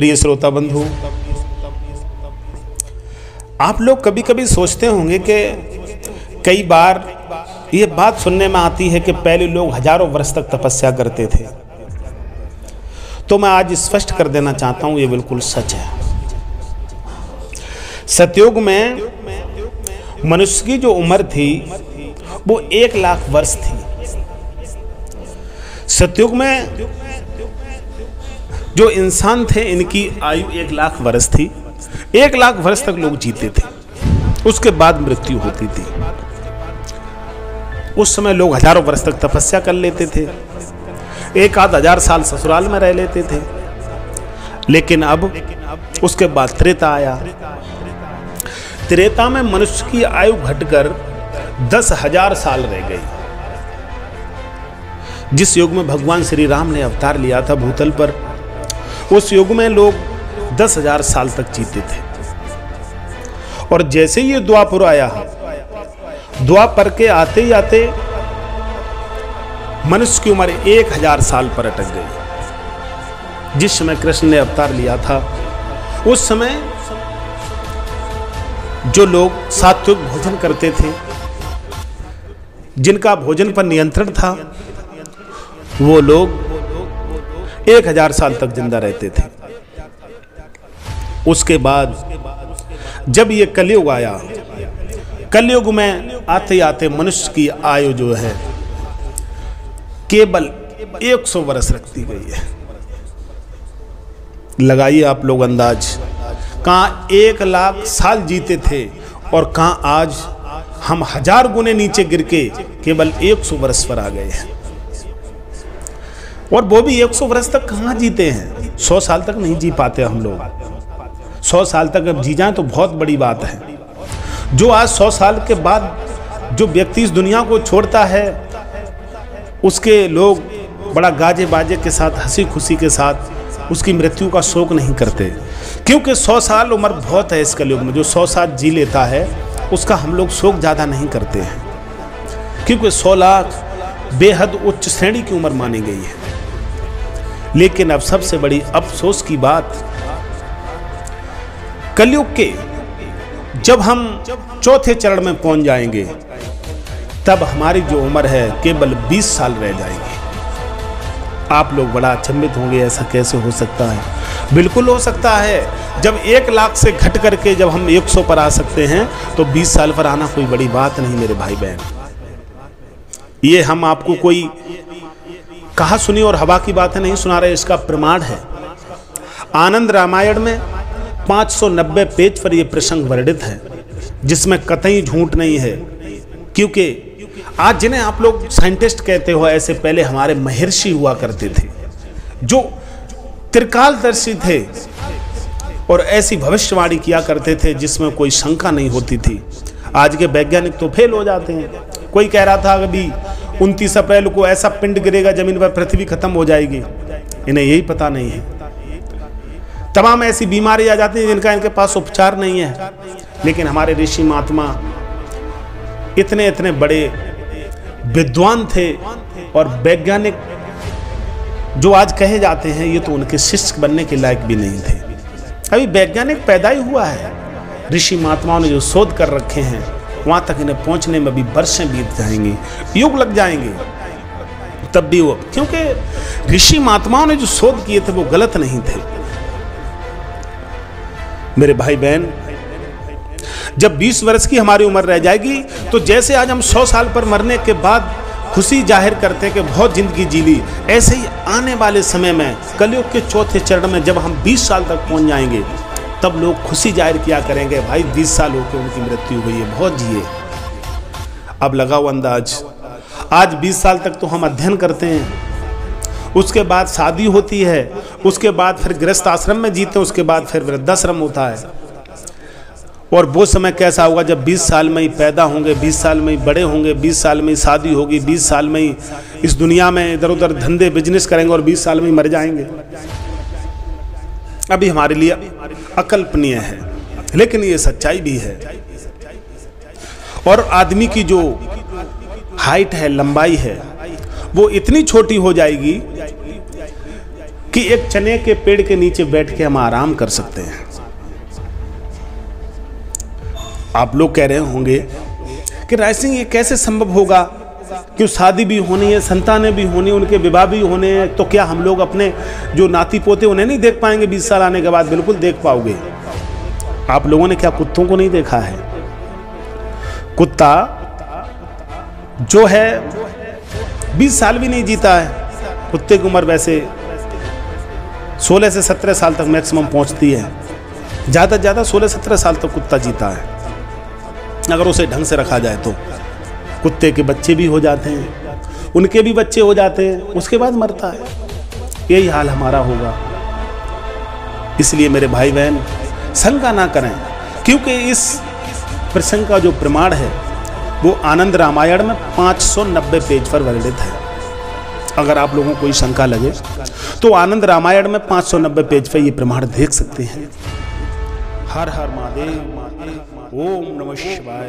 प्रिय श्रोता बंधु, आप लोग कभी कभी सोचते होंगे कि कई बार ये बात सुनने में आती है कि पहले लोग हजारों वर्ष तक तपस्या करते थे। तो मैं आज स्पष्ट कर देना चाहता हूं, ये बिल्कुल सच है। सतयुग में मनुष्य की जो उम्र थी वो 1 लाख वर्ष थी। सतयुग में जो इंसान थे इनकी आयु 1 लाख वर्ष थी। 1 लाख वर्ष तक लोग जीते थे, उसके बाद मृत्यु होती थी। उस समय लोग हजारों वर्ष तक तपस्या कर लेते थे, 1-आध हजार साल ससुराल में रह लेते थे। लेकिन अब उसके बाद त्रेता आया। त्रेता में मनुष्य की आयु घटकर 10,000 साल रह गई। जिस युग में भगवान श्री राम ने अवतार लिया था भूतल पर, उस युग में लोग 10,000 साल तक जीते थे। और जैसे ये द्वापर आया, द्वापर के आते ही आते मनुष्य की उम्र 1,000 साल पर अटक गई। जिस समय कृष्ण ने अवतार लिया था उस समय जो लोग सात्विक भोजन करते थे, जिनका भोजन पर नियंत्रण था, वो लोग 1,000 साल तक जिंदा रहते थे। उसके बाद जब ये कलयुग आया, कलयुग में आते आते मनुष्य की आयु जो है केवल 100 वर्ष रखती गई है। लगाइए आप लोग अंदाज, कहां 1 लाख साल जीते थे और कहां आज हम 1000 गुने नीचे गिर के केवल 100 वर्ष पर आ गए हैं। और वो भी 100 वर्ष तक कहां जीते हैं, 100 साल तक नहीं जी पाते हम लोग। 100 साल तक अब जी जाएं तो बहुत बड़ी बात है। जो आज 100 साल के बाद जो व्यक्ति इस दुनिया को छोड़ता है, उसके लोग बड़ा गाजे बाजे के साथ, हंसी खुशी के साथ उसकी मृत्यु का शोक नहीं करते, क्योंकि 100 साल उम्र बहुत है इस कलयुग में। जो 100 साल जी लेता है उसका हम लोग शोक ज़्यादा नहीं करते हैं, क्योंकि 100 लाख बेहद उच्च श्रेणी की उम्र मानी गई है। लेकिन अब सबसे बड़ी अफसोस की बात, कलयुग के जब हम चौथे चरण में पहुंच जाएंगे तब हमारी जो उम्र है केवल 20 साल रह जाएगी। आप लोग बड़ा अचंभित होंगे, ऐसा कैसे हो सकता है? बिल्कुल हो सकता है। जब 1 लाख से घट करके जब हम 100 पर आ सकते हैं तो 20 साल पर आना कोई बड़ी बात नहीं मेरे भाई बहन। ये हम आपको कोई कहा सुनी और हवा की बातें नहीं सुना रहे, इसका प्रमाण है। आनंद रामायण में 590 पेज पर यह प्रसंग वर्णित है, जिसमें कतई झूठ नहीं है। क्योंकि आज जिन्हें आप लोग साइंटिस्ट कहते हो, ऐसे पहले हमारे महर्षि हुआ करते थे जो त्रिकालदर्शी थे और ऐसी भविष्यवाणी किया करते थे जिसमें कोई शंका नहीं होती थी। आज के वैज्ञानिक तो फेल हो जाते हैं। कोई कह रहा था अभी 29 अप्रैल को ऐसा पिंड गिरेगा जमीन पर, पृथ्वी खत्म हो जाएगी। इन्हें यही पता नहीं है। तमाम ऐसी बीमारी आ जाती हैं जिनका इनके पास उपचार नहीं है। लेकिन हमारे ऋषि महात्मा इतने इतने बड़े विद्वान थे और वैज्ञानिक जो आज कहे जाते हैं, ये तो उनके शिष्य बनने के लायक भी नहीं थे। अभी वैज्ञानिक पैदा ही हुआ है। ऋषि महात्माओं ने जो शोध कर रखे हैं वहां तक इन्हें पहुंचने में भी वर्षें बीत जाएंगे, युग लग जाएंगे, तब भी वो, क्योंकि ऋषि महात्माओं ने जो शोध किए थे वो गलत नहीं थे। मेरे भाई बहन, जब 20 वर्ष की हमारी उम्र रह जाएगी तो जैसे आज हम 100 साल पर मरने के बाद खुशी जाहिर करते हैं कि बहुत जिंदगी जी ली, ऐसे ही आने वाले समय में कलयुग के चौथे चरण में जब हम 20 साल तक पहुंच जाएंगे तब लोग खुशी जाहिर किया करेंगे, भाई 20 साल होकर उनकी मृत्यु हुई है, बहुत जिए। अब लगाओ अंदाज, आज 20 साल तक तो हम अध्ययन करते हैं, उसके बाद शादी होती है, उसके बाद फिर गृहस्थ आश्रम में जीते हैं, उसके बाद फिर वृद्धाश्रम होता है। और वो समय कैसा होगा जब 20 साल में ही पैदा होंगे, 20 साल में ही बड़े होंगे, 20 साल में ही शादी होगी, 20 साल में ही इस दुनिया में इधर उधर धंधे बिजनेस करेंगे और 20 साल में ही मर जाएंगे। अभी हमारे लिए अकल्पनीय है, लेकिन ये सच्चाई भी है। और आदमी की जो हाइट है, लंबाई है, वो इतनी छोटी हो जाएगी कि एक चने के पेड़ के नीचे बैठ के हम आराम कर सकते हैं। आप लोग कह रहे होंगे कि राय सिंह ये कैसे संभव होगा कि शादी भी होनी है, संतानें भी होनी, उनके विवाह भी होने हैं, तो क्या हम लोग अपने जो नाती पोते उन्हें नहीं देख पाएंगे 20 साल आने के बाद? बिल्कुल देख पाओगे। आप लोगों ने क्या कुत्तों को नहीं देखा है? कुत्ता जो है 20 साल भी नहीं जीता है। कुत्ते की उम्र वैसे 16 से 17 साल तक मैक्सिमम पहुंचती है। ज़्यादा से ज़्यादा 16-17 साल तक कुत्ता जीता है, अगर उसे ढंग से रखा जाए तो। कुत्ते के बच्चे भी हो जाते हैं, उनके भी बच्चे हो जाते हैं, उसके बाद मरता है। यही हाल हमारा होगा। इसलिए मेरे भाई बहन शंका ना करें, क्योंकि इस प्रसंग का जो प्रमाण है वो आनंद रामायण में 590 पेज पर वर्णित है। अगर आप लोगों को कोई शंका लगे तो आनंद रामायण में 590 पेज पर ये प्रमाण देख सकते हैं। हर हर महादेव, ओम नमः शिवाय।